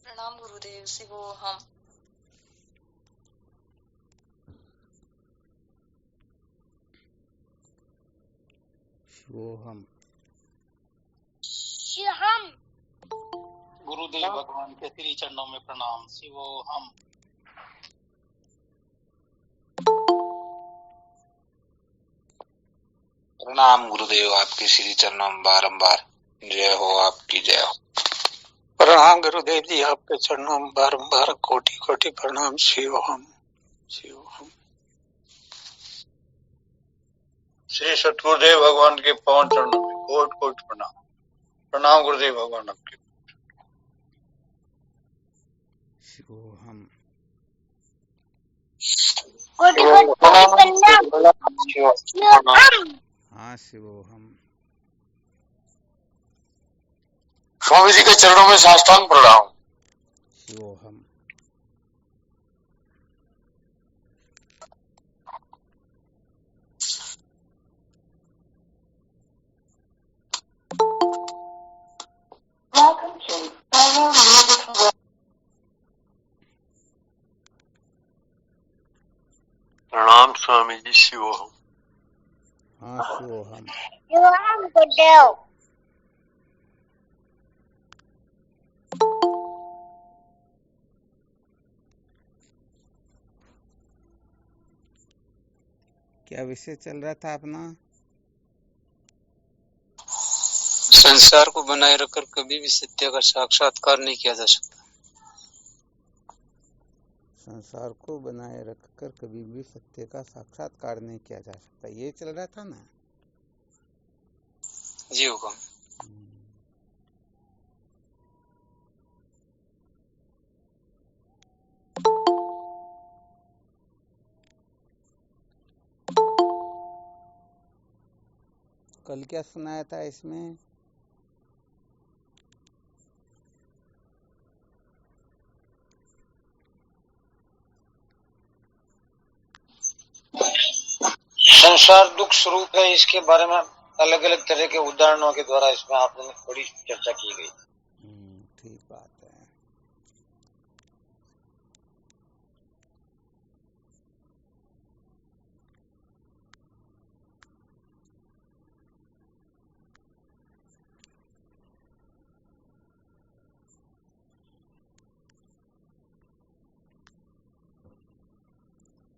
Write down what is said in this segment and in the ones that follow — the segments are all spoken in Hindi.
प्रणाम गुरुदेव। शिवोहम। शिवोहम। शिवहम। गुरुदेव भगवान के श्री चरणों में प्रणाम। शिवोहम। प्रणाम गुरुदेव, आपके श्री चरणों में बारंबार जय हो, आपकी जय हो। प्रणाम गुरुदेव जी, आपके चरणों में बारंबार कोटि कोटि प्रणाम। शिवोहम शिवोहम। श्री सतगुरुदेव भगवान के पावन चरणों में कोट कोट प्रणाम। प्रणाम गुरुदेव भगवान आपके। शिवोहम। हाँ शिवोहम। स्वामी जी के चरणों में साष्टांग प्रणाम। शिवोहम। प्रणाम स्वामी जी। शिवोहम। हाँ शिवोहम। शिवोहम गुरुदेव। क्या विषय चल रहा था अपना? संसार को बनाए रखकर कभी भी सत्य का साक्षात्कार नहीं किया जा सकता। संसार को बनाए रखकर कभी भी सत्य का साक्षात्कार नहीं किया जा सकता, ये चल रहा था ना जी हुक्म। कल क्या सुनाया था इसमें? संसार दुख स्वरूप है, इसके बारे में अलग अलग तरह के उदाहरणों के द्वारा इसमें आपने थोड़ी चर्चा की गई। ठीक बात है।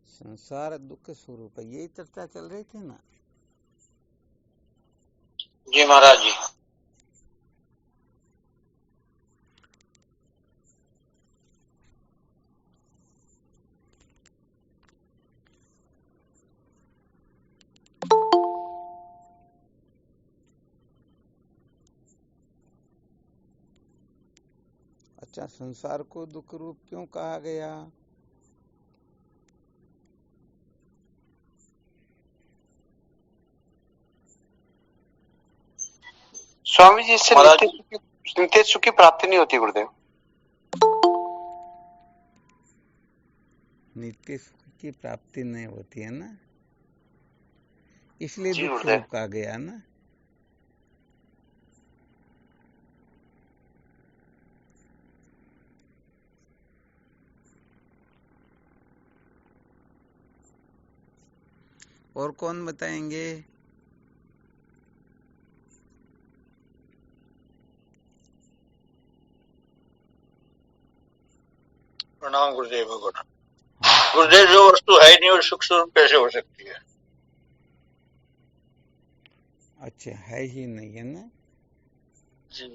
संसार दुख स्वरूप है, यही चर्चा चल रही थी ना? जी महाराज जी। अच्छा, संसार को दुख रूप क्यों कहा गया? स्वामी जी, इससे नित्य सुख की प्राप्ति नहीं होती गुरुदेव। नित्य सुख की प्राप्ति नहीं होती है ना, इसलिए दुख गुरुदेव। रूप कहा गया ना। और कौन बताएंगे? प्रणाम गुरुदेव भगवान। गुरुदेव, जो वस्तु है नहीं और सुख स्वरूप कैसे हो सकती है? अच्छा, है ही नहीं है ना जी।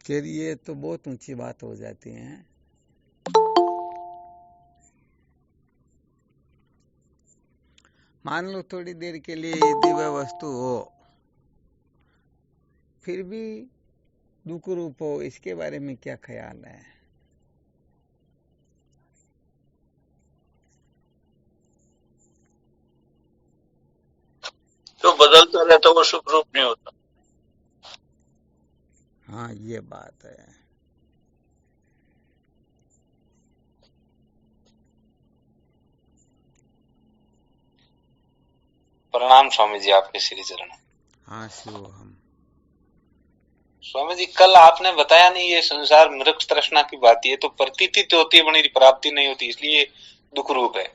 फिर ये तो बहुत ऊंची बात हो जाती है। मान लो थोड़ी देर के लिए यदि वह वस्तु हो फिर भी दुख रूप हो, इसके बारे में क्या ख्याल है? तो बदलता रहता वो सुख रूप नहीं होता। हाँ, ये बात है। प्रणाम स्वामी जी, आपके श्री चरण। हाँ शिवोहम। स्वामी जी कल आपने बताया नहीं ये संसार मृग तृष्णा की बात है, तो प्रतीति तो होती है बड़ी प्राप्ति नहीं होती, इसलिए दुख रूप है।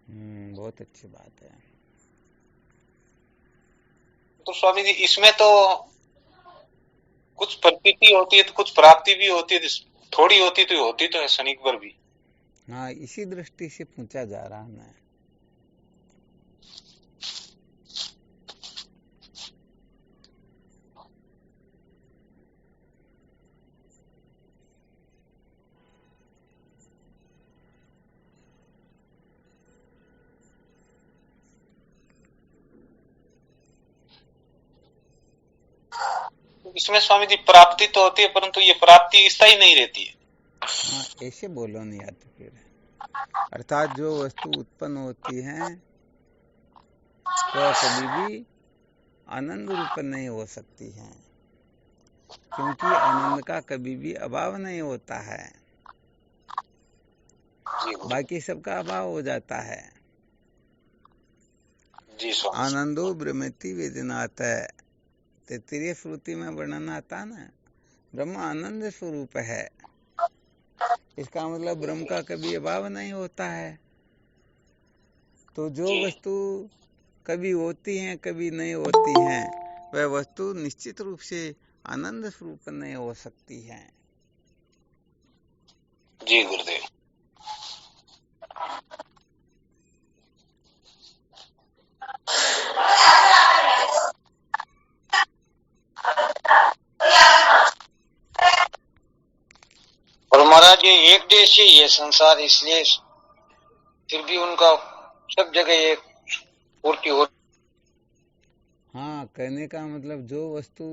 बहुत अच्छी बात है। तो स्वामी जी इसमें तो कुछ प्रतीति होती है तो कुछ प्राप्ति भी होती है, थोड़ी होती तो है क्षणिक पर भी। हाँ, इसी दृष्टि से पूछा जा रहा है। इसमें स्वामी जी प्राप्ति तो होती है परंतु ये प्राप्ति स्थायी नहीं रहती है। हाँ, ऐसे बोलो नहीं आते फिर। अर्थात जो वस्तु उत्पन्न होती है वह कभी भी आनंद रूप नहीं हो सकती है, क्योंकि आनंद का कभी भी अभाव नहीं होता है, बाकी सबका अभाव हो जाता है। जी स्वामी। आनंदो ब्रह्मति वेदनात्, तैत्तिरीय श्रुति में वर्णन आता ना, ब्रह्म आनंद स्वरूप है। इसका मतलब ब्रह्म का कभी अभाव नहीं होता है। तो जो वस्तु कभी होती हैं कभी नहीं होती हैं, वह वस्तु निश्चित रूप से आनंद स्वरूप नहीं हो सकती है। जी गुरुदेव। और महाराज ये एक देश ही है संसार, इसलिए फिर भी उनका सब जगह एक पूर्ति हो। हाँ, कहने का मतलब जो वस्तु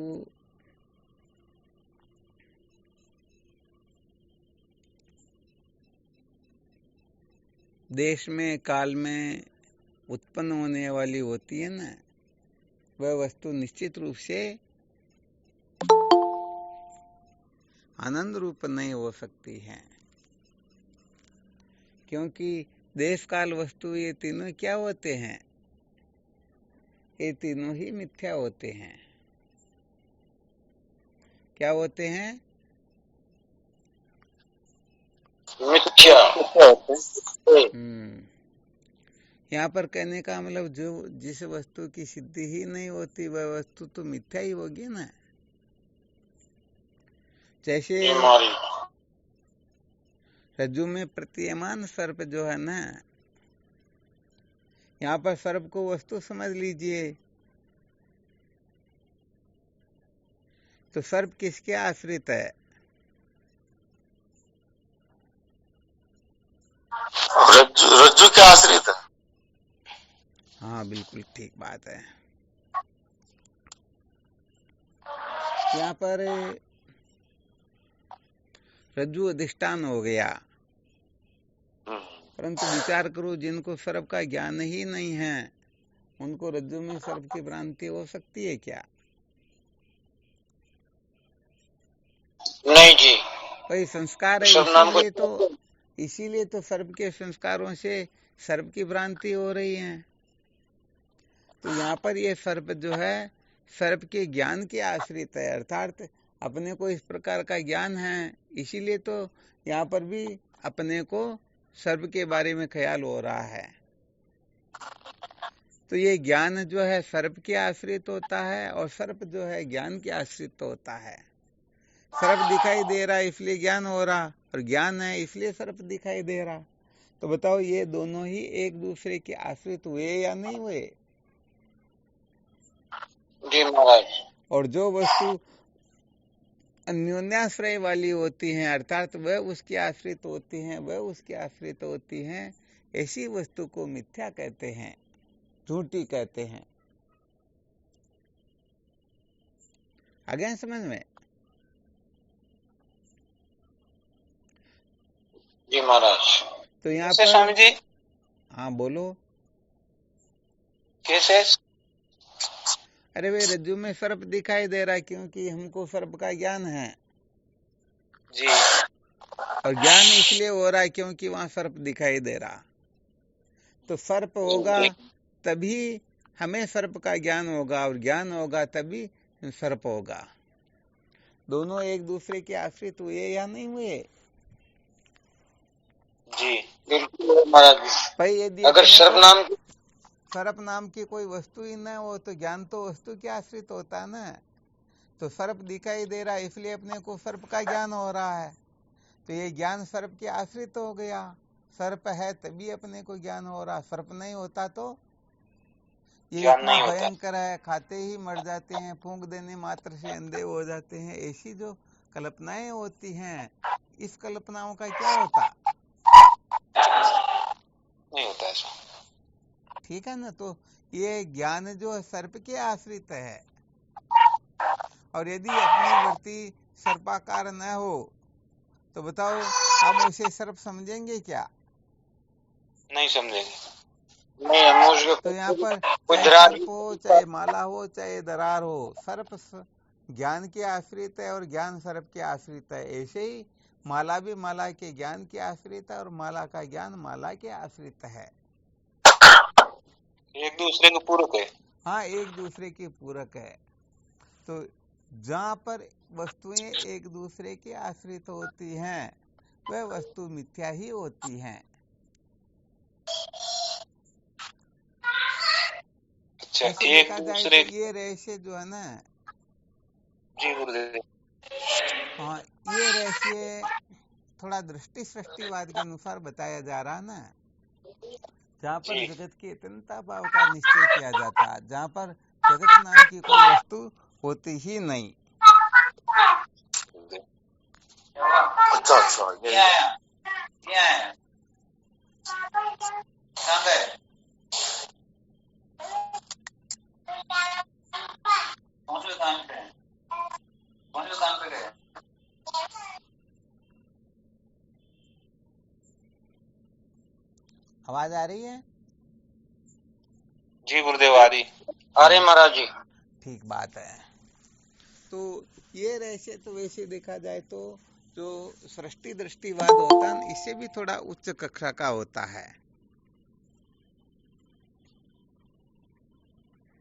देश में काल में उत्पन्न होने वाली होती है ना, वह वस्तु निश्चित रूप से आनंद रूप नहीं हो सकती है, क्योंकि देश काल वस्तु ये तीनों क्या होते हैं? ये तीनों ही मिथ्या होते हैं। क्या होते हैं? मिथ्या। यहाँ पर कहने का मतलब जो जिस वस्तु की सिद्धि ही नहीं होती वह वस्तु तो मिथ्या ही होगी ना। जैसे रज्जु में प्रतीयमान सर्प जो है ना, यहाँ पर सर्प को वस्तु समझ लीजिए, तो सर्प किसके आश्रित है? रज्जु के आश्रित है। हाँ, बिल्कुल ठीक बात है। यहाँ पर रज्जु अधिष्ठान हो गया, परंतु विचार करो जिनको सर्प का ज्ञान ही नहीं है उनको रज्जु में सर्प की भ्रांति हो सकती है क्या? नहीं जी। भाई संस्कार है, इसीलिए तो सर्प के संस्कारों से सर्प की भ्रांति हो रही है। तो यहाँ पर ये सर्प जो है सर्प के ज्ञान के आश्रित है, अर्थात अपने को इस प्रकार का ज्ञान है, इसीलिए तो यहाँ पर भी अपने को सर्प के बारे में ख्याल हो रहा है। तो ये ज्ञान जो है सर्प के आश्रित होता है और सर्प जो है ज्ञान के आश्रित होता है। सर्प दिखाई दे रहा है इसलिए ज्ञान हो रहा, और ज्ञान है इसलिए सर्प दिखाई दे रहा। तो बताओ ये दोनों ही एक दूसरे के आश्रित हुए या नहीं हुए? जी महाराज। और जो वस्तु अन्योन्याश्रय वाली होती हैं, अर्थात वह उसके आश्रित होती हैं, वह उसके आश्रित होती हैं, ऐसी वस्तु को मिथ्या कहते हैं, झूठी कहते हैं। आ गया समझ में? जी महाराज। तो यहाँ पर स्वामी जी, हाँ बोलो। कैसे? अरे वे रज्जु में सर्प दिखाई दे रहा है क्योंकि हमको सर्प का ज्ञान है जी, और ज्ञान इसलिए हो रहा है क्योंकि वहां सर्प दिखाई दे रहा। तो सर्प होगा तभी हमें सर्प का ज्ञान होगा, और ज्ञान होगा तभी सर्प होगा। दोनों एक दूसरे के आश्रित हुए या नहीं हुए? जी बिल्कुल महाराज जी। भाई यदि अगर अपने को सर्वनाम सर्प नाम की कोई वस्तु ही न हो तो ज्ञान तो वस्तु के आश्रित होता है ना। तो सर्प दिखाई दे रहा है इसलिए अपने को सर्प का ज्ञान हो रहा है, तो ये ज्ञान सर्प के आश्रित हो गया। सर्प है तभी अपने को ज्ञान हो रहा, सर्प नहीं होता तो ये ज्ञान इतना नहीं होता। भयंकर है, खाते ही मर जाते हैं, फूंक देने मात्र से अंधे हो जाते हैं, ऐसी जो कल्पनाएं होती हैं, इस कल्पनाओं का क्या होता? नहीं होता ऐसा। ठीक है ना। तो ये ज्ञान जो है सर्प के आश्रित है, और यदि अपनी वृत्ति सर्पाकार न हो तो बताओ हम उसे सर्प समझेंगे क्या? नहीं समझेंगे। नहीं हम उसको तो यहाँ पर कोई चाहे दरार सर्प हो, चाहे माला हो, चाहे दरार हो, सर्प ज्ञान के आश्रित है और ज्ञान सर्प के आश्रित है। ऐसे ही माला भी माला के ज्ञान के आश्रित है और माला का ज्ञान माला के आश्रित है। एक दूसरे के पूरक है। हाँ, एक दूसरे के पूरक है। तो जहाँ पर वस्तुएं एक दूसरे के आश्रित होती हैं वह वस्तु मिथ्या ही होती हैं। अच्छा, ऐसे एक देखा जाए दूसरे तो ये रहस्य जो है ना, जी गुरुदेव। हाँ, ये रहस्य थोड़ा दृष्टि सृष्टिवाद के अनुसार बताया जा रहा है ना, जहाँ पर जी। जगत के अत्यंता भाव का निश्चय किया जाता है, जहाँ पर जगत नाम की कोई वस्तु होती ही नहीं। अच्छा अच्छा ये आया कहाँ गए? कौन से काम पे हैं? कौन से काम पे गए? आवाज आ रही है? जी गुरुदेव आ रही महाराज जी। ठीक बात है। तो ये रहस्य तो वैसे देखा जाए तो जो सृष्टि दृष्टिवाद होता है इससे भी थोड़ा उच्च कक्षा का होता है।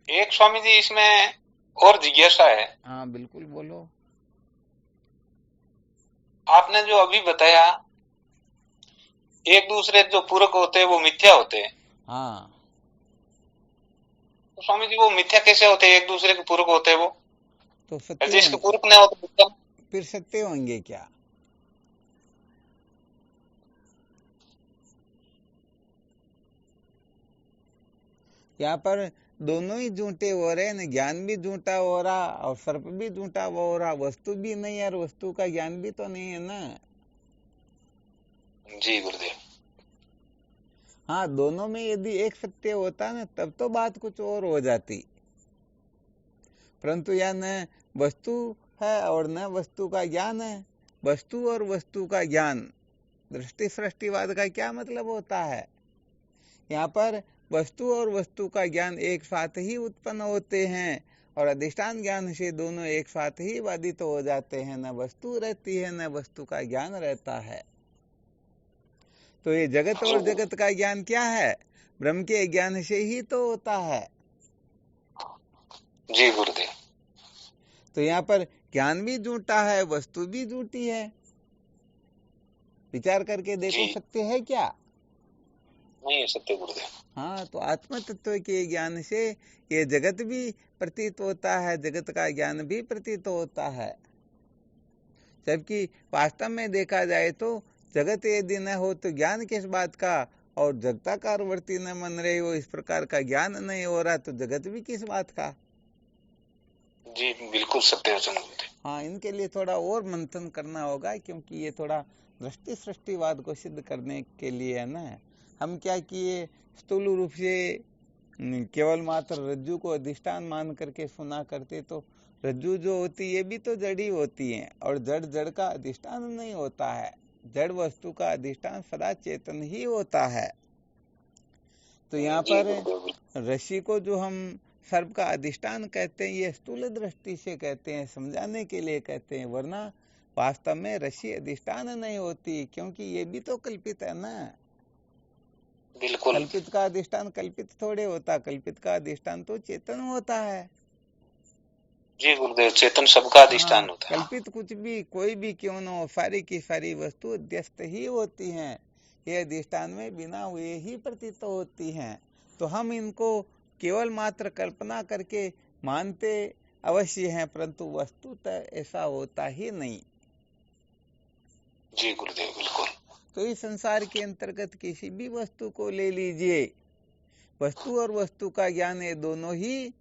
एक स्वामी जी इसमें और जिज्ञासा है। हाँ बिल्कुल बोलो। आपने जो अभी बताया एक दूसरे जो पूरक होते हैं वो मिथ्या होते हैं। हाँ, तो स्वामी जी वो मिथ्या कैसे होते हैं? एक दूसरे के पूरक होते हैं वो, तो सत्य जिसके होंगे, पूरक नहीं होते मिथ्या। फिर सत्य होंगे क्या? यहाँ पर दोनों ही झूठे हो रहे हैं ना, ज्ञान भी झूठा हो रहा और सर्प भी झूठा हो रहा, वस्तु भी नहीं है और वस्तु का ज्ञान भी तो नहीं है ना। जी गुरुदेव। हाँ, दोनों में यदि एक सत्य होता ना तब तो बात कुछ और हो जाती, परंतु यह न वस्तु है और न वस्तु का ज्ञान है। वस्तु और वस्तु का ज्ञान, दृष्टि सृष्टिवाद का क्या मतलब होता है? यहाँ पर वस्तु और वस्तु का ज्ञान एक साथ ही उत्पन्न होते हैं और अधिष्ठान ज्ञान से दोनों एक साथ ही बाधित हो जाते हैं, न वस्तु रहती है न वस्तु का ज्ञान रहता है। तो ये जगत और जगत का ज्ञान क्या है? ब्रह्म के ज्ञान से ही तो होता है। जी गुरुदेव। तो यहाँ पर ज्ञान भी झूठा है, वस्तु भी झूठी है। विचार करके देखो, सत्य है क्या? नहीं है सत्य गुरुदेव। हाँ, तो आत्म तत्व के ज्ञान से ये जगत भी प्रतीत होता है, जगत का ज्ञान भी प्रतीत होता है। जबकि वास्तव में देखा जाए तो जगत यदि न हो तो ज्ञान किस बात का, और जगताकार वर्ती न मन रहे हो, इस प्रकार का ज्ञान नहीं हो रहा तो जगत भी किस बात का? जी बिल्कुल सत्य वचन गुरुदेव। हाँ, इनके लिए थोड़ा और मंथन करना होगा, क्योंकि ये थोड़ा दृष्टि सृष्टिवाद को सिद्ध करने के लिए है ना। हम क्या किए, स्थूल रूप से केवल मात्र रज्जु को अधिष्ठान मान करके सुना करते, तो रज्जु जो होती है भी तो जड़ी होती है और जड़ जड़ का अधिष्ठान नहीं होता है। जड़ वस्तु का अधिष्ठान सदा चेतन ही होता है। तो यहाँ पर रस्सी को जो हम सर्प का अधिष्ठान कहते हैं, ये स्थूल दृष्टि से कहते हैं, समझाने के लिए कहते हैं, वरना वास्तव में रस्सी अधिष्ठान नहीं होती, क्योंकि ये भी तो कल्पित है ना। बिल्कुल। कल्पित का अधिष्ठान कल्पित थोड़े होता, कल्पित का अधिष्ठान तो चेतन होता है। जी गुरुदेव, चेतन सबका अधिष्ठान होता है। कल्पित कुछ भी कोई भी क्यों न हो, सारी की सारी वस्तु अध्यस्त ही होती हैं। ये अधिष्ठान में बिना हुए ही प्रतीत होती हैं। तो हम इनको केवल मात्र कल्पना करके मानते अवश्य हैं, परंतु वस्तुतः ऐसा होता ही नहीं। जी गुरुदेव, बिल्कुल। तो इस संसार के अंतर्गत किसी भी वस्तु को ले लीजिए, वस्तु और वस्तु का ज्ञान ये दोनों ही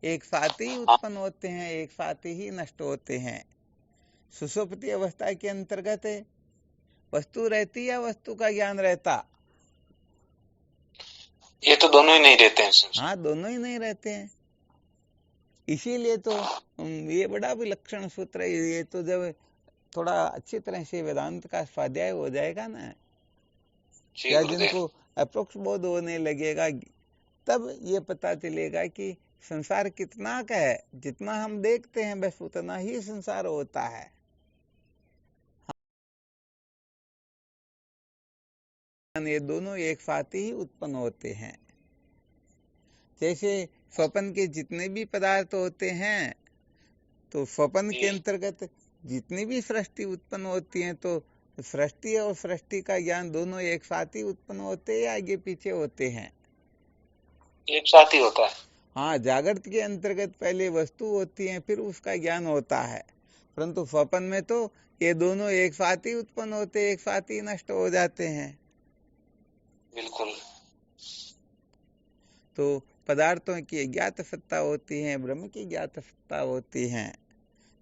एक साथ ही उत्पन्न होते हैं, एक साथ ही नष्ट होते हैं। सुषुप्ति अवस्था के अंतर्गत वस्तु रहती या वस्तु का ज्ञान रहता? ये तो दोनों ही नहीं रहते हैं। हाँ, दोनों ही नहीं रहते हैं। इसीलिए तो ये बड़ा विलक्षण सूत्र है। ये तो जब थोड़ा अच्छी तरह से वेदांत का स्वाध्याय हो जाएगा ना, या जिनको अप्रोक्ष बोध होने लगेगा, तब ये पता चलेगा कि संसार कितना का है। जितना हम देखते हैं बस उतना ही संसार होता है। ये दोनों एक साथ ही उत्पन्न होते हैं। जैसे स्वप्न के जितने भी पदार्थ होते हैं, तो स्वप्न के अंतर्गत जितनी भी सृष्टि उत्पन्न होती है, तो सृष्टि और सृष्टि का ज्ञान दोनों एक साथ ही उत्पन्न होते हैं, आगे पीछे होते हैं? एक साथ ही होता है। हाँ, जागृत के अंतर्गत पहले वस्तु होती है, फिर उसका ज्ञान होता है, परंतु स्वप्न में तो ये दोनों एक साथ ही उत्पन्न होते, एक साथ ही नष्ट हो जाते हैं। बिल्कुल। तो पदार्थों की ज्ञात सत्ता होती है, ब्रह्म की ज्ञात सत्ता होती है,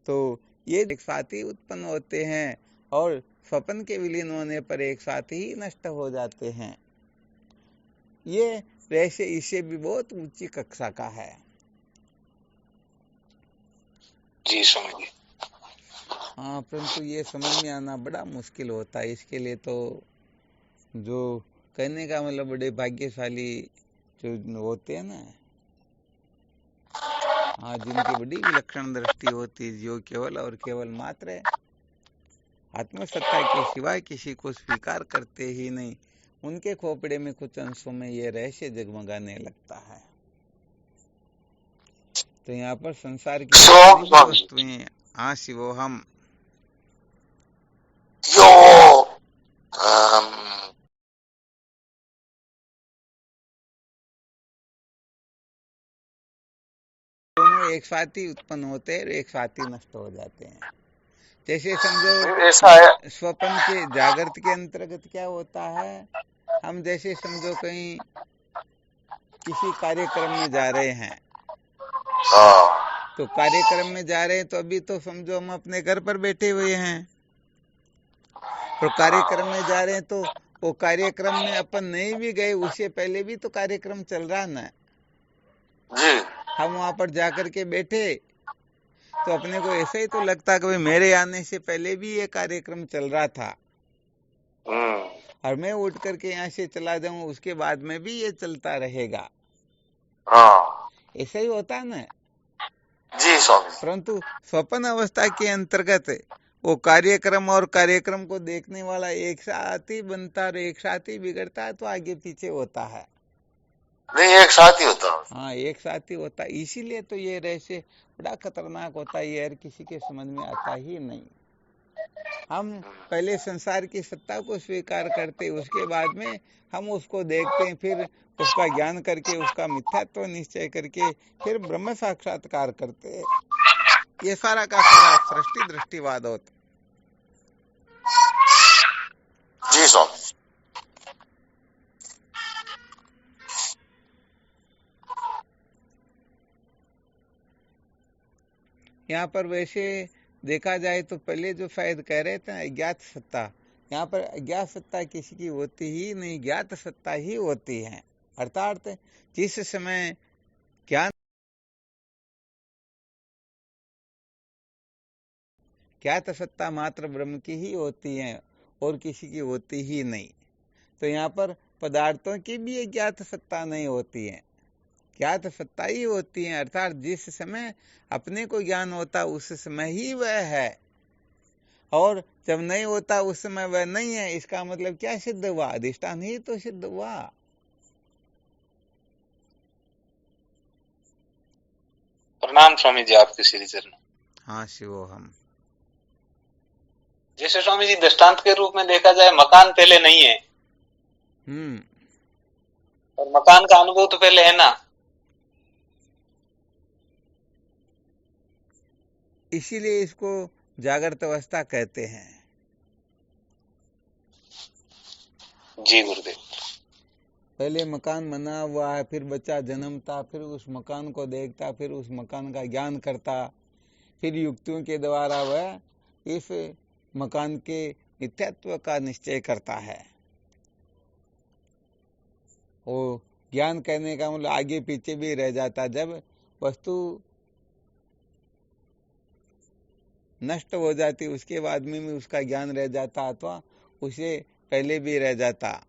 तो ये एक साथ ही उत्पन्न होते हैं और स्वप्न के विलीन होने पर एक साथ ही नष्ट हो जाते हैं। ये वैसे इससे भी बहुत ऊंची कक्षा का है। जी समझिए। हाँ, परंतु ये समझ में आना बड़ा मुश्किल होता है। इसके लिए तो जो कहने का मतलब बड़े भाग्यशाली जो होते हैं ना, हाँ, जिनकी बड़ी विलक्षण दृष्टि होती है, जो केवल और केवल मात्र आत्मसत्ता के सिवाय किसी को स्वीकार करते ही नहीं, उनके खोपड़े में कुछ अंशों में ये रहस्य जगमगाने लगता है। तो यहाँ पर संसार की वस्तुएं शिवोहम दोनों एक साथ ही उत्पन्न होते हैं, एक साथ ही नष्ट हो जाते हैं। जैसे समझो स्वप्न के जागृत के अंतर्गत क्या होता है, हम जैसे समझो कहीं किसी कार्यक्रम में जा रहे हैं, तो कार्यक्रम में जा रहे हैं तो अभी तो समझो हम अपने घर पर बैठे हुए हैं, और कार्यक्रम में जा रहे हैं तो वो कार्यक्रम में अपन नहीं भी गए, उससे पहले भी तो कार्यक्रम चल रहा ना जी। हम वहां पर जाकर के बैठे तो अपने को ऐसा ही तो लगता कि मेरे आने से पहले भी ये कार्यक्रम चल रहा था, और मैं उठ करके यहाँ से चला जाऊं, उसके बाद में भी ये चलता रहेगा। ऐसा ही होता है ना जी स्वामी। परंतु स्वप्न अवस्था के अंतर्गत वो कार्यक्रम और कार्यक्रम को देखने वाला एक साथ ही बनता और एक साथ ही बिगड़ता है, तो आगे पीछे होता है नहीं, एक साथ ही होता है। हाँ, एक साथ ही होता है। इसीलिए तो ये रहस्य बड़ा खतरनाक होता है, ये हर किसी के समझ में आता ही नहीं। हम पहले संसार की सत्ता को स्वीकार करते, उसके बाद में हम उसको देखते हैं, फिर उसका ज्ञान करके उसका मिथ्यात्व निश्चय करके फिर ब्रह्म साक्षात्कार करते। ये सारा का सारा सृष्टि दृष्टिवाद होता जी स्वामी। यहाँ पर वैसे देखा जाए तो पहले जो शायद कह रहे थे अज्ञात सत्ता, यहाँ पर अज्ञात सत्ता किसी की होती ही नहीं, ज्ञात सत्ता ही होती है। अर्थात जिस समय ज्ञात सत्ता मात्र ब्रह्म की ही होती है और किसी की होती ही नहीं। तो यहाँ पर पदार्थों की भी ज्ञात सत्ता नहीं होती है, ज्ञात सत्ता ही होती है। अर्थात जिस समय अपने को ज्ञान होता उस समय ही वह है, और जब नहीं होता उस समय वह नहीं है। इसका मतलब क्या सिद्ध हुआ? अधिष्ठान ही तो सिद्ध हुआ। प्रणाम स्वामी जी, आपके श्री चरण। हाँ शिवोहम। जैसे स्वामी जी दृष्टांत के रूप में देखा जाए, मकान पहले नहीं है और मकान का अनुभव तो पहले है ना। इसीलिए इसको जागृत अवस्था कहते हैं। जी गुरुदेव। पहले मकान बना हुआ है, फिर बच्चा जन्मता, फिर उस मकान को देखता, फिर उस मकान का ज्ञान करता, फिर युक्तियों के द्वारा वह इस मकान के मिथ्यात्व का निश्चय करता है। वो ज्ञान करने का मतलब आगे पीछे भी रह जाता। जब वस्तु नष्ट हो जाती उसके बाद में भी उसका ज्ञान रह जाता, अथवा उसे पहले भी रह जाता।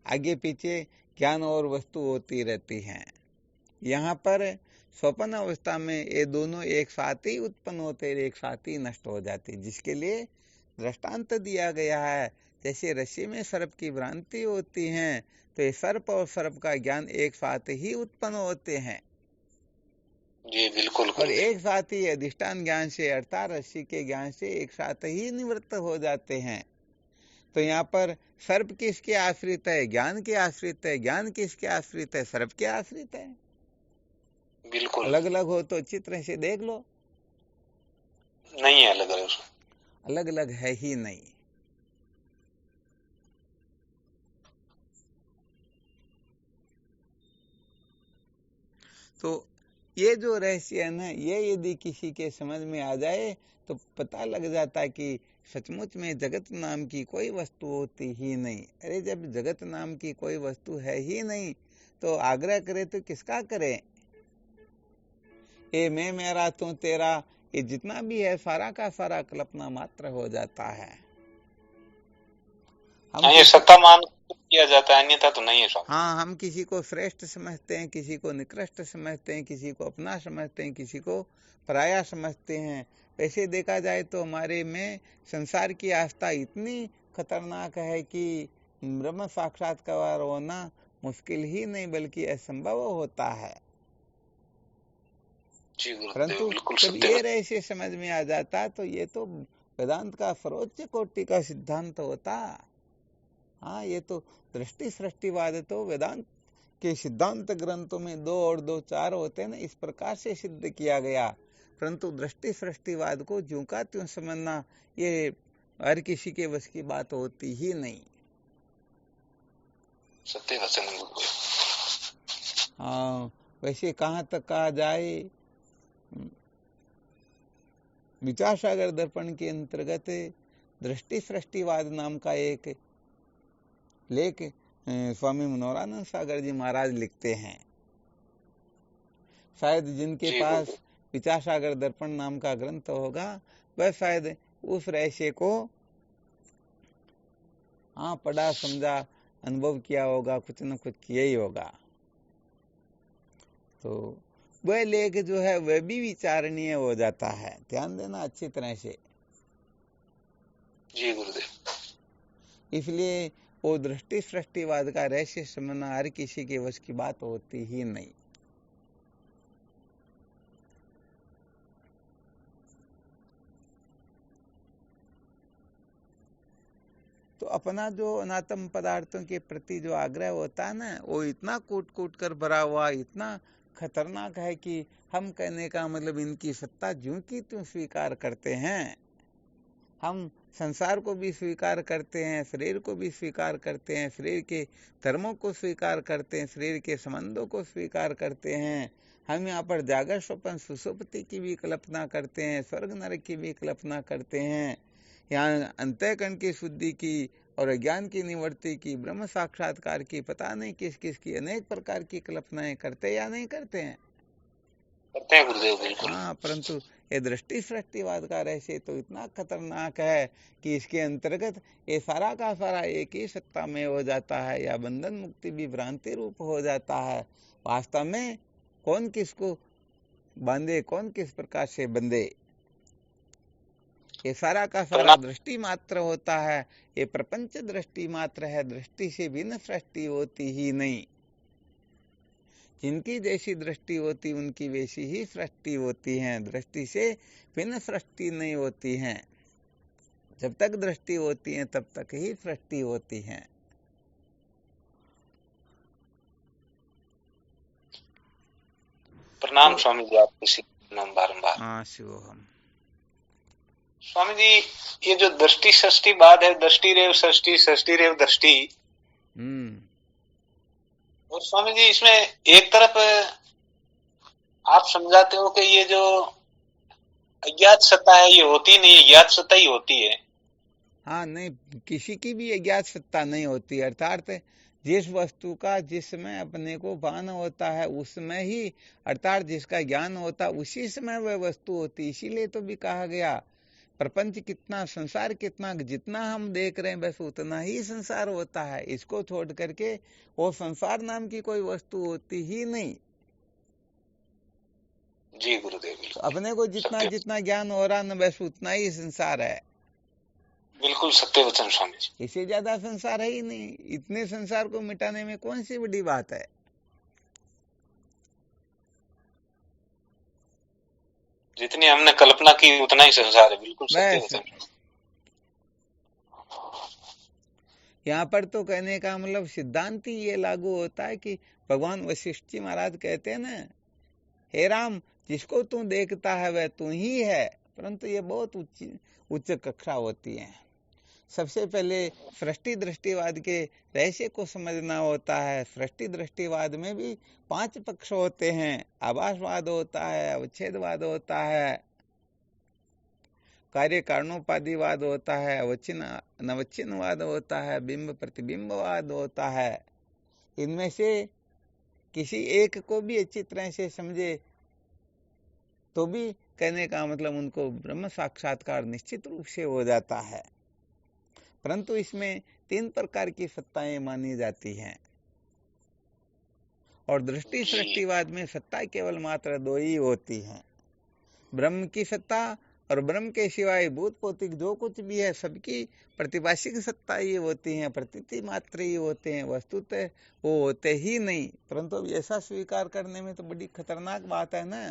आगे पीछे ज्ञान और वस्तु होती रहती हैं। यहाँ पर स्वप्न अवस्था में ये दोनों एक साथ ही उत्पन्न होते, एक साथ ही नष्ट हो जाती, जिसके लिए दृष्टांत दिया गया है। जैसे रस्सी में सर्प की भ्रांति होती है, तो ये सर्प और सर्प का ज्ञान एक साथ ही उत्पन्न होते हैं। जी बिल्कुल और एक साथ ही अधिष्ठान ज्ञान से अर्थात रस्सी के ज्ञान से एक साथ ही निवृत्त हो जाते हैं। तो यहाँ पर सर्प किसके आश्रित है? ज्ञान के आश्रित है। ज्ञान किसके आश्रित है? सर्प के आश्रित है। बिल्कुल अलग अलग हो तो चित्र से देख लो, नहीं है अलग अलग, अलग अलग है ही नहीं। तो ये जो रहस्य है ना, ये यदि किसी के समझ में आ जाए तो पता लग जाता है कि सचमुच में जगत नाम की कोई वस्तु होती ही नहीं। अरे जब जगत नाम की कोई वस्तु है ही नहीं तो आग्रह करे तो किसका करे? ये मैं, मेरा, तू, तेरा, ये जितना भी है सारा का सारा कल्पना मात्र हो जाता है। ये सत्ता मान किया जाता है, अन्यथा तो नहीं है स्वामी। हाँ, हम किसी को श्रेष्ठ समझते हैं, किसी को निकृष्ट समझते हैं, किसी को अपना समझते हैं, किसी को पराया समझते हैं। वैसे देखा जाए तो हमारे में संसार की आस्था इतनी खतरनाक है कि ब्रह्म साक्षात्कार होना मुश्किल ही नहीं बल्कि असंभव होता है। परंतु जब ये रहस्य समझ में आ जाता तो ये तो वेदांत का सर्वोच्च कोटि का सिद्धांत होता। हाँ, ये तो दृष्टि सृष्टिवाद तो वेदांत के सिद्धांत ग्रंथों में 2 और 2 4 होते हैं ना, इस प्रकार से सिद्ध किया गया। परंतु दृष्टि सृष्टिवाद को ज्यों का त्यों समझना ये हर किसी के बस की बात होती ही नहीं। सत्य वचन। हाँ, वैसे कहाँ तक कहा जाए, विचार सागर दर्पण के अंतर्गत दृष्टि सृष्टिवाद नाम का एक लेख स्वामी मनोरानंद सागर जी महाराज लिखते हैं। शायद जिनके पास विचार सागर दर्पण नाम का ग्रंथ होगा वह शायद उस रहस्य को पढ़ा समझा अनुभव किया होगा, कुछ न कुछ किया ही होगा। तो वह लेख जो है वह भी विचारणीय हो जाता है। ध्यान देना अच्छी तरह से। जी गुरुदेव। इसलिए वो दृष्टि सृष्टिवाद का रहस्य समझना हर किसी के वश की बात होती ही नहीं। तो अपना जो अनात्म पदार्थों के प्रति जो आग्रह होता है ना, वो इतना कूट कूट कर भरा हुआ, इतना खतरनाक है कि हम कहने का मतलब इनकी सत्ता ज्यों की त्यों स्वीकार करते हैं। हम संसार को भी स्वीकार करते हैं, शरीर को भी स्वीकार करते हैं, शरीर के धर्मों को स्वीकार करते हैं, शरीर के संबंधों को स्वीकार करते हैं। हम यहाँ पर जागर स्वप्न सुसुप्ति की भी कल्पना करते हैं, स्वर्ग नरक की भी कल्पना करते हैं। यहाँ अंतःकरण की शुद्धि की और अज्ञान की निवृत्ति की, ब्रह्म साक्षात्कार की, पता नहीं किस किस की अनेक प्रकार की कल्पनाएं करते या नहीं करते हैं? करते हैं गुरुदेव, बिल्कुल। हाँ, परंतु ये दृष्टि सृष्टिवाद का रहस्य तो इतना खतरनाक है कि इसके अंतर्गत ये सारा का सारा एक ही सत्ता में हो जाता है, या बंधन मुक्ति भी भ्रांति रूप हो जाता है। वास्तव में कौन किसको बांधे, कौन किस प्रकार से बंधे, ये सारा का सारा दृष्टि मात्र होता है। ये प्रपंच दृष्टि मात्र है, दृष्टि से भिन्न सृष्टि होती ही नहीं। जिनकी जैसी दृष्टि होती उनकी वैसी ही सृष्टि होती है, दृष्टि से भिन्न सृष्टि नहीं होती है। जब तक दृष्टि होती है तब तक ही सृष्टि होती है। प्रणाम स्वामी जी, आपकी शिक्षा बारंबार। हाँ शिवोहम। स्वामी जी, ये जो दृष्टि षष्टि बाद है, दृष्टि रेव षष्टि, षष्टि रेव दृष्टि, और स्वामी जी इसमें एक तरफ आप समझाते हो कि ये जो अज्ञात सत्ता है ये होती नहीं है, ज्ञात सत्ता ही होती है। हाँ, नहीं, किसी की भी अज्ञात सत्ता नहीं होती, अर्थात जिस वस्तु का जिसमें अपने को भान होता है उसमें ही, अर्थात जिसका ज्ञान होता है उसी समय वह वस्तु होती। इसीलिए तो भी कहा गया प्रपंच कितना, संसार कितना, जितना हम देख रहे हैं बस उतना ही संसार होता है। इसको छोड़ करके वो संसार नाम की कोई वस्तु होती ही नहीं। जी गुरुदेव, तो अपने को जितना जितना ज्ञान हो रहा न बस उतना ही संसार है। बिल्कुल सत्य वचन स्वामी जी। इससे ज्यादा संसार है ही नहीं। इतने संसार को मिटाने में कौन सी बड़ी बात है। जितनी हमने कल्पना की उतना ही संसार है, बिल्कुल सत्य वचन। यहाँ पर तो कहने का मतलब सिद्धांत ही ये लागू होता है कि भगवान वशिष्ठ जी महाराज कहते हैं ना, हे राम, जिसको तू देखता है वह तू ही है। परंतु ये बहुत उच्च कक्षा होती है। सबसे पहले सृष्टि दृष्टिवाद के रहस्य को समझना होता है। सृष्टि दृष्टिवाद में भी 5 पक्ष होते हैं। आभासवाद होता है, अवच्छेदवाद होता है, कार्य कारणोपाधिवाद होता है, अनवच्छिन्नवाद होता है, बिंब प्रतिबिंबवाद होता है। इनमें से किसी एक को भी अच्छी तरह से समझे तो भी कहने का मतलब उनको ब्रह्म साक्षात्कार निश्चित रूप से हो जाता है। परंतु इसमें 3 प्रकार की सत्ताएं मानी जाती हैं, और दृष्टि सृष्टिवाद में सत्ता केवल मात्र 2 ही होती हैं, ब्रह्म की सत्ता और ब्रह्म के सिवाय भूत भौतिक जो कुछ भी है सबकी प्रतिभाषिक सत्ता ही होती है, प्रतीति मात्र ही होते हैं, वस्तुतः वो होते ही नहीं। परंतु अब ऐसा स्वीकार करने में तो बड़ी खतरनाक बात है ना।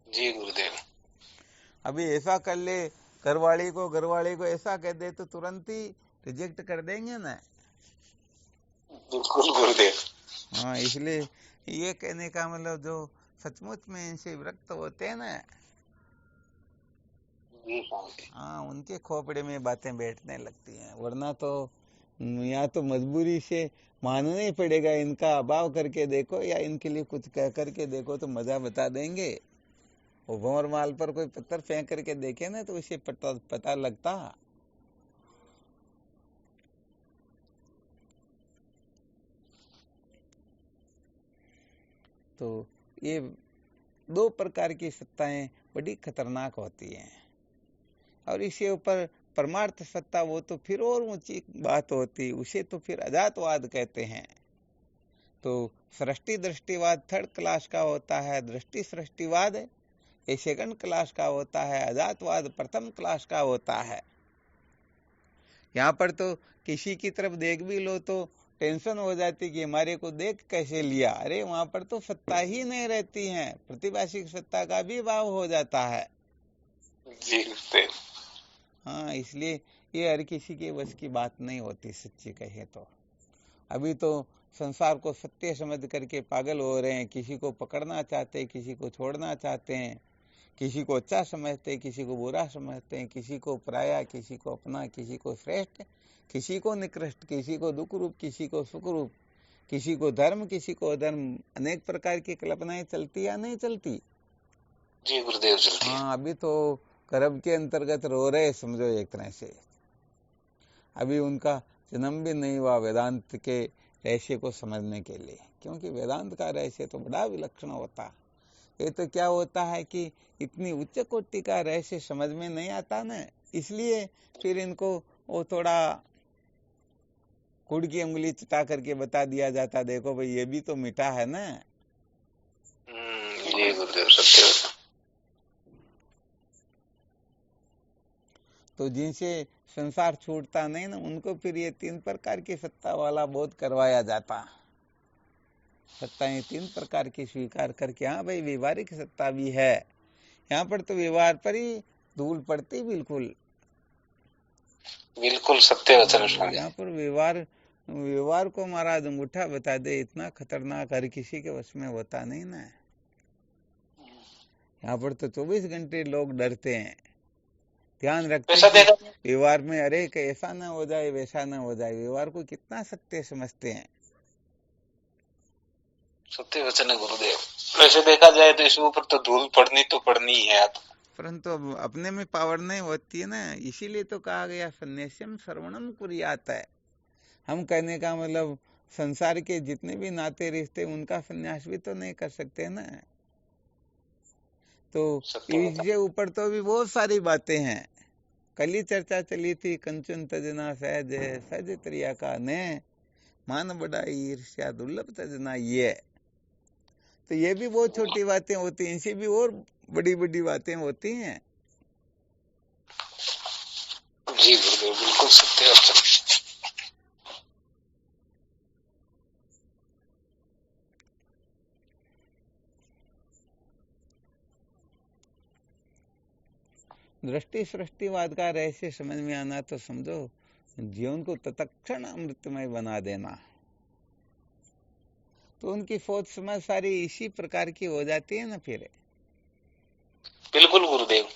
जी गुरुदेव। अभी ऐसा कर ले, घरवाली को ऐसा कह दे तो तुरंत ही रिजेक्ट कर देंगे ना। बिल्कुल गुरुदेव। हाँ, इसलिए ये कहने का मतलब जो सचमुच में इनसे विरक्त होते हैं ना, हाँ, उनके खोपड़े में बातें बैठने लगती हैं। वरना तो या तो मजबूरी से मानना ही पड़ेगा, इनका अभाव करके देखो या इनके लिए कुछ कह करके देखो तो मजा बता देंगे। वो भंवर माल पर कोई पत्थर फेंक करके देखे ना तो उसे पता लगता। तो ये 2 प्रकार की सत्ताएं बड़ी खतरनाक होती हैं। और इसके ऊपर परमार्थ सत्ता वो तो फिर और ऊंची बात होती, उसे तो फिर अजातवाद कहते हैं। तो सृष्टि दृष्टिवाद 3rd क्लास का होता है, दृष्टि सृष्टिवाद ये 2nd क्लास का होता है, अजातवाद 1st क्लास का होता है। यहाँ पर तो किसी की तरफ देख भी लो तो टेंशन हो जाती कि हमारे को देख कैसे लिया। अरे वहां पर तो सत्ता ही नहीं रहती है, प्रतिभाषिक सत्ता का भी भाव हो जाता है। जी हाँ, इसलिए ये हर किसी के बस की बात नहीं होती सच्ची कहे तो। अभी तो संसार को सत्य समझ करके पागल हो रहे हैं। किसी को पकड़ना चाहते हैं, किसी को छोड़ना चाहते हैं, किसी को अच्छा समझते हैं, किसी को बुरा समझते हैं, किसी को पराया, किसी को अपना, किसी को श्रेष्ठ, किसी को निकृष्ट, किसी को दुख रूप, किसी को सुख रूप, किसी को धर्म, किसी को अधर्म। अनेक प्रकार की कल्पनाएं चलती या नहीं चलती। जी गुरुदेव चलती। हाँ, अभी तो गर्भ के अंतर्गत रो रहे समझो एक तरह से। अभी उनका जन्म भी नहीं हुआ वेदांत के रहस्य को समझने के लिए, क्योंकि वेदांत का रहस्य तो बड़ा विलक्षण होता। ये तो क्या होता है कि इतनी उच्च कोटि का रहस्य समझ में नहीं आता ना, इसलिए फिर इनको वो थोड़ा कुड़ की उंगली चिता करके बता दिया जाता, देखो भाई ये भी तो मीठा है ना। जी गुरुदेव सत्य। तो जिनसे संसार छूटता नहीं ना, उनको फिर ये 3 प्रकार की सत्ता वाला बोध करवाया जाता। सत्ताएं तीन प्रकार की स्वीकार करके, हाँ भाई व्यवहारिक सत्ता भी है, यहाँ पर तो व्यवहार पर ही धूल पड़ती बिल्कुल। बिल्कुल सत्य वचन स्वामी। यहाँ पर व्यवहार को महाराज अंगूठा बता दे, इतना खतरनाक हर किसी के वश में होता नहीं ना। यहाँ पर तो 24 घंटे लोग डरते हैं, ध्यान रखते हैं कि व्यवहार में अरे ऐसा ना हो जाए वैसा ना हो जाए। व्यवहार को कितना सत्य समझते हैं। सत्य वचन है गुरुदेव। वैसे देखा जाए तो इसके ऊपर तो धूल पड़नी तो पड़नी ही है, परंतु अब अपने में पावर नहीं होती है ना, इसीलिए तो कहा गया सन्यास्यम श्रवणम कुर्यात है। हम कहने का मतलब संसार के जितने भी नाते रिश्ते उनका संन्यास भी तो नहीं कर सकते ना। तो इसके ऊपर तो भी बहुत सारी बातें हैं। कल ही चर्चा चली थी, कंचन तजना सहज सहज त्रिया का ने मान बढ़ाई ईर्ष्या दुर्लभ तजना, ये तो ये भी बहुत छोटी बातें होती हैं, इनसे भी और बड़ी बड़ी बातें होती हैं। जी गुरुदेव बिल्कुल सत्य वचन। दृष्टि सृष्टिवाद का रहस्य समझ में आना तो समझो जीवन को तत्क्षण अमृतमय बना देना। तो उनकी सोच समझ सारी इसी प्रकार की हो जाती है ना फिर। बिल्कुल गुरुदेव।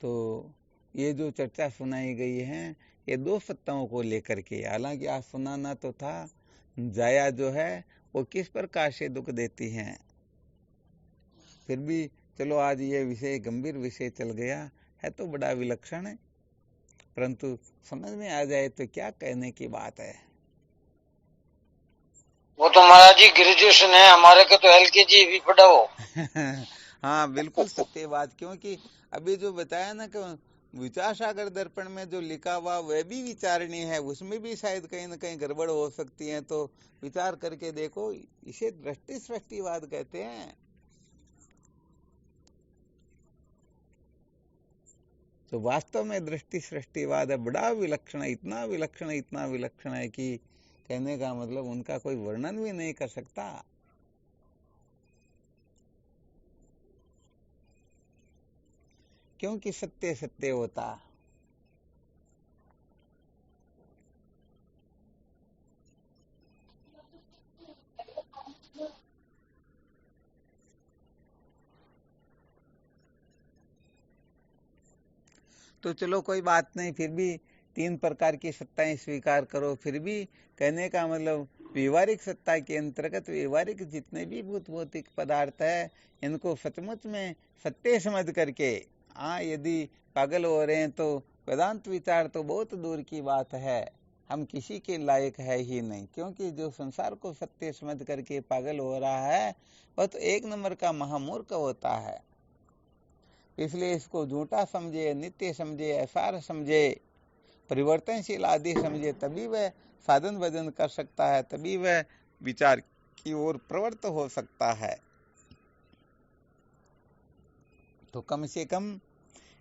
तो ये जो चर्चा सुनाई गई है ये दो सत्ताओं को लेकर के, हालांकि आज सुनाना तो था जाया जो है वो किस प्रकार से दुख देती हैं, फिर भी चलो आज ये विषय गंभीर विषय चल गया है तो बड़ा विलक्षण है, परंतु समझ में आ जाए तो क्या कहने की बात है। वो तो महाराज जी ग्रेजुएशन है, हमारे को तो LKG भी पढ़ा हो। हाँ बिल्कुल सत्य बात, क्योंकि अभी जो बताया ना कि विचार सागर दर्पण में जो लिखा हुआ वह भी विचारणीय है, उसमें भी शायद कहीं ना कहीं गड़बड़ हो सकती है, तो विचार करके देखो। इसे दृष्टि सृष्टिवाद कहते हैं। तो वास्तव में दृष्टि सृष्टिवाद है, बड़ा विलक्षण है, इतना विलक्षण है कि कहने का मतलब उनका कोई वर्णन भी नहीं कर सकता। क्योंकि सत्य सत्य होता। तो चलो कोई बात नहीं, फिर भी तीन प्रकार की सत्ताएं स्वीकार करो, फिर भी कहने का मतलब व्यवहारिक सत्ता के अंतर्गत व्यवहारिक जितने भी भूत भौतिक पदार्थ है इनको सचमुच में सत्य समझ करके, हाँ यदि पागल हो रहे हैं तो वेदांत विचार तो बहुत दूर की बात है, हम किसी के लायक है ही नहीं, क्योंकि जो संसार को सत्य समझ करके पागल हो रहा है वह तो एक नंबर का महामूर्ख होता है। इसलिए इसको झूठा समझे, नित्य समझे, असार समझे, परिवर्तनशील आदि समझे, तभी वह साधन भजन कर सकता है, तभी वह विचार की ओर प्रवृत्त हो सकता है। तो कम से कम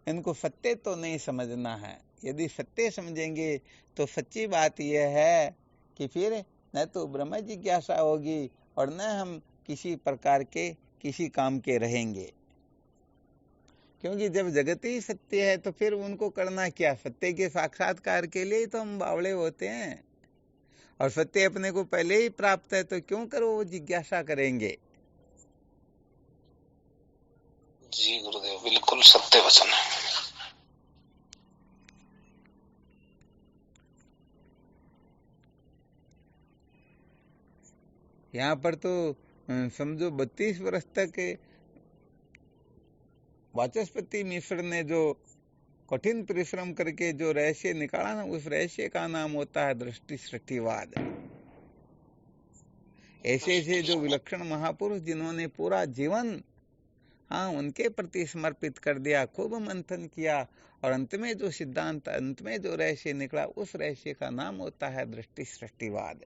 इनको सत्य तो नहीं समझना है। यदि सत्य समझेंगे तो सच्ची बात यह है कि फिर न तो ब्रह्म जिज्ञासा होगी और न हम किसी प्रकार के किसी काम के रहेंगे, क्योंकि जब जगत ही सत्य है तो फिर उनको करना क्या। सत्य के साक्षात्कार के लिए तो हम बावड़े होते हैं, और सत्य अपने को पहले ही प्राप्त है तो क्यों करो वो जिज्ञासा करेंगे। जी गुरुदेव बिल्कुल सत्य वचन है। यहाँ पर तो समझो 32 वर्ष तक वाचस्पति मिश्र ने जो कठिन परिश्रम करके जो रहस्य निकाला ना, उस रहस्य का नाम होता है दृष्टि सृष्टिवाद। ऐसे ऐसे जो विलक्षण महापुरुष जिन्होंने पूरा जीवन हाँ उनके प्रति समर्पित कर दिया, खूब मंथन किया, और अंत में जो सिद्धांत, अंत में जो रहस्य निकला, उस रहस्य का नाम होता है दृष्टि सृष्टिवाद।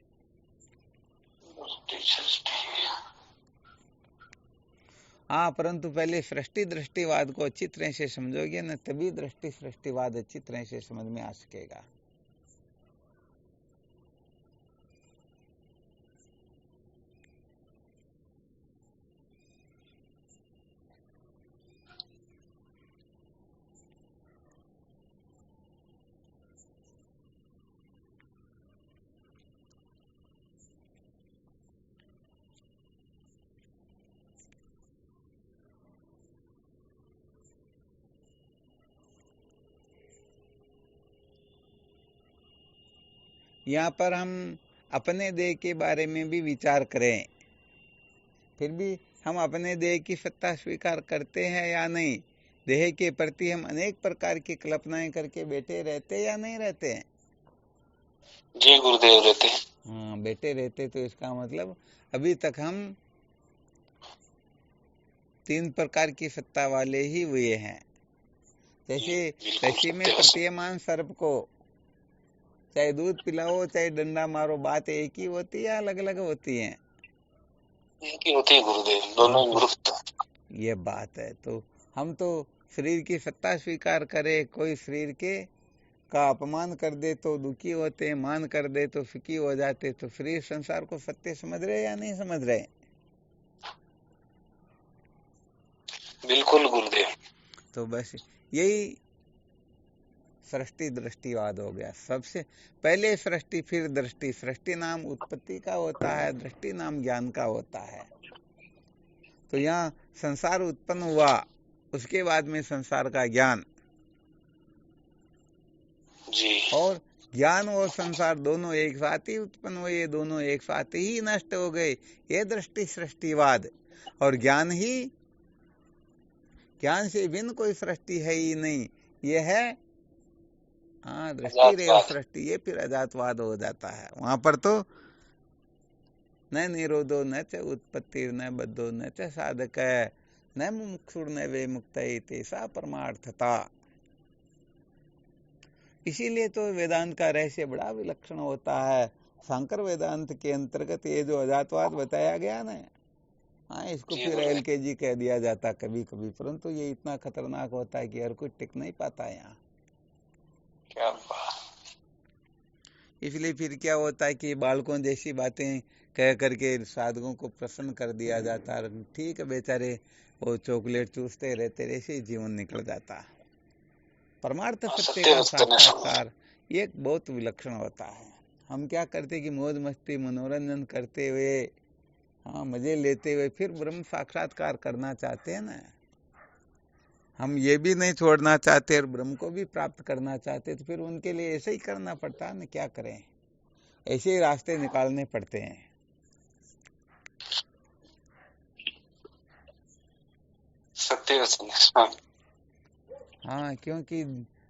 हाँ, परंतु पहले सृष्टि दृष्टिवाद को अच्छी तरह से समझोगे ना, तभी दृष्टि सृष्टिवाद अच्छी तरह से समझ में आ सकेगा। यहाँ पर हम अपने देह के बारे में भी विचार करें, फिर भी हम अपने देह की सत्ता स्वीकार करते हैं या नहीं? देह के प्रति हम अनेक प्रकार की कल्पनाएं करके बैठे रहते या नहीं रहते हैं? जी गुरुदेव, रहते। हाँ, बैठे रहते, तो इसका मतलब अभी तक हम 3 प्रकार की सत्ता वाले ही हुए हैं। जैसे रस्सी में प्रतीयमान सर्प को चाहे दूध पिलाओ चाहे डंडा मारो, बात एक ही होती है या अलग अलग होती है? एक ही होती है गुरुदेव, दोनों मूर्ख। ये बात है। तो हम तो शरीर की सत्ता स्वीकार करे, कोई शरीर के का अपमान कर दे तो दुखी होते, मान कर दे तो सुखी हो जाते। तो शरीर संसार को सत्य समझ रहे या नहीं समझ रहे? बिल्कुल गुरुदेव। तो बस यही सृष्टि दृष्टिवाद हो गया। सबसे पहले सृष्टि फिर दृष्टि। सृष्टि नाम उत्पत्ति का होता है, दृष्टि नाम ज्ञान का होता है। तो यहाँ संसार उत्पन्न हुआ, उसके बाद में संसार का ज्ञान, जी। और ज्ञान और संसार दोनों एक साथ ही उत्पन्न हुए, दोनों एक साथ ही नष्ट हो गए। ये दृष्टि सृष्टिवाद। और ज्ञान ही, ज्ञान से भिन्न कोई सृष्टि है ही नहीं, ये है हाँ दृष्टि रेव सृष्टि। ये फिर अजातवाद हो जाता है। वहां पर तो न निरोधो न च उत्पत्ति न बद्धो न च साधक न मुमुक्षुर न वे मुक्त तेसा परमार्थता। इसीलिए तो वेदांत का रहस्य बड़ा विलक्षण होता है। शंकर वेदांत के अंतर्गत ये जो अजातवाद बताया गया ना, हाँ इसको फिर LKG कह दिया जाता कभी कभी, परंतु ये इतना खतरनाक होता है कि हर कोई टिक नहीं पाता यहाँ। क्या बात। इसलिए फिर क्या होता है कि बालकों जैसी बातें कह करके साधकों को प्रसन्न कर दिया जाता है। ठीक है, बेचारे वो चॉकलेट चूसते रहते, ऐसे ही जीवन निकल जाता। परमार्थ सत्य का साक्षात्कार ये बहुत विलक्षण होता है। हम क्या करते कि मौज मस्ती मनोरंजन करते हुए, हाँ मजे लेते हुए फिर ब्रह्म साक्षात्कार करना चाहते हैं ना। हम ये भी नहीं छोड़ना चाहते और ब्रह्म को भी प्राप्त करना चाहते, तो फिर उनके लिए ऐसे ही करना पड़ता है ना। क्या करें, ऐसे ही रास्ते निकालने पड़ते हैं। सत्य। हाँ, क्योंकि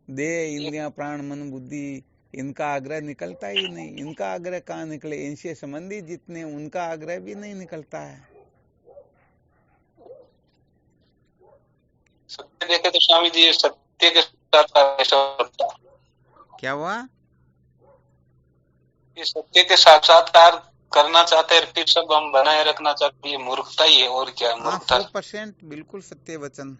देह इंद्रियां प्राण मन बुद्धि इनका आग्रह निकलता ही नहीं। इनका आग्रह कहाँ निकले? इनसे संबंधी जितने, उनका आग्रह भी नहीं निकलता है। सत्य देखे तो स्वामी जी सत्य के साथ क्या हुआ? ये सत्य के साक्षात्कार करना चाहते हैं, फिर सब हम बनाए रखना चाहते हैं, ये मूर्खता ही है और क्या। मूर्खता 100% बिल्कुल सत्य वचन,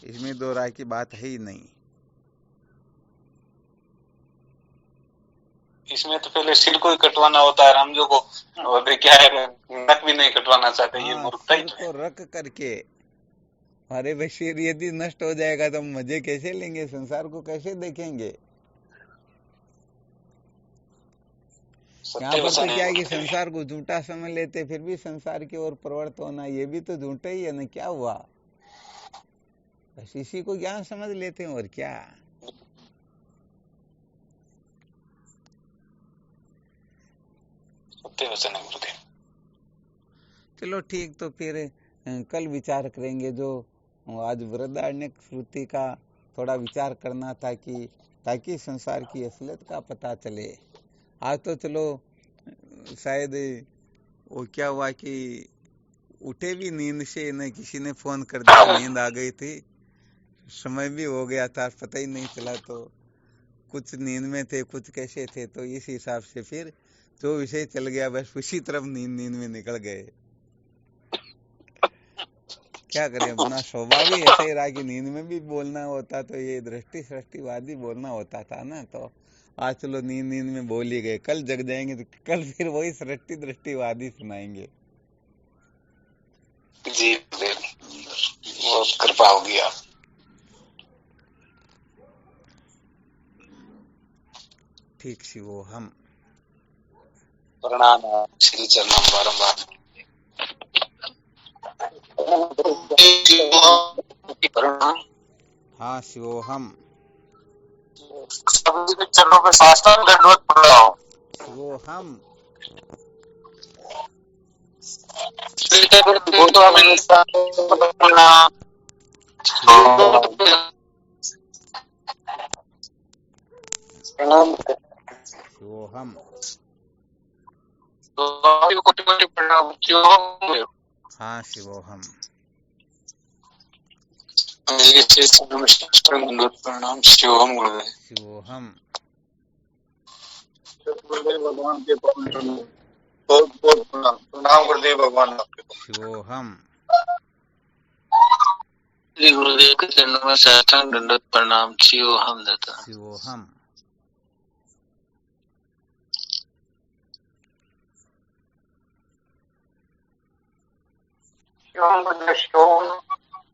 इसमें दो राय की बात है ही नहीं। इसमें तो पहले सिर को ही कटवाना होता है रामजो को, और क्या है नक भी नहीं कटवाना चाहते। ये मूर्खता ही तो रख करके, अरे भाई सिर यदि नष्ट हो जाएगा तो हम मजे कैसे लेंगे, संसार को कैसे देखेंगे? यहाँ पर तो क्या है कि संसार को झूठा समझ लेते, फिर भी संसार की ओर प्रवृत्त होना, ये भी तो झूठा ही है ना। क्या हुआ, बस इसी को ज्ञान समझ लेते हैं और क्या। चलो ठीक, तो फिर कल विचार करेंगे। जो आज बृहदारण्यक श्रुति का थोड़ा विचार करना था कि ताकि संसार की असलियत का पता चले। आज तो चलो शायद वो क्या हुआ कि उठे भी नींद से, न किसी ने फोन कर दिया, नींद आ गई थी, समय भी हो गया था, पता ही नहीं चला। तो कुछ नींद में थे, कुछ कैसे थे, तो इस हिसाब से फिर जो विषय चल गया बस उसी तरफ नींद में निकल गए। क्या करें, अपना स्वभाव ही ऐसा ही रहा कि नींद में भी बोलना होता तो ये दृष्टि सृष्टिवादी बोलना होता था ना। तो आज चलो नींद में बोल ही गए, कल जग जाएंगे तो कल फिर वही सृष्टि दृष्टिवादी सुनाएंगे। जी बहुत कृपा होगी आप। ठीक शिवोहम। प्रणाम श्री चरणम बारंबार। प्रणाम। हाँ शिवोहम। सभी के चरणों पे साष्टांग दंडवत पड़ रहा हूँ। शिवोहम। शिवोहम। हाँ शिवोहम। प्रणाम शिवोहम गुरुदेव। शिवोहम। भगवान के बहुत बहुत प्रणाम गुरुदेव भगवान। शिवोहम। श्री गुरुदेव के चरणों में साष्टांग दंडवत प्रणाम। शिवोहम देता। शिवोहम। शिवोहम।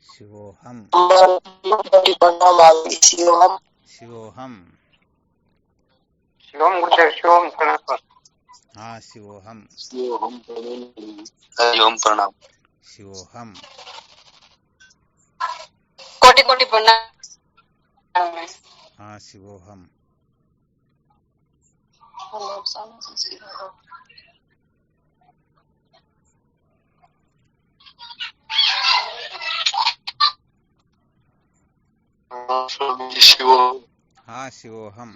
शिवोहम। हाँ शिवोहम। हरिओम प्रणाम। शिवोहम। कोटि कोटि प्रणाम। हाँ शिवोहम। शिवो। हाँ शिवोहम।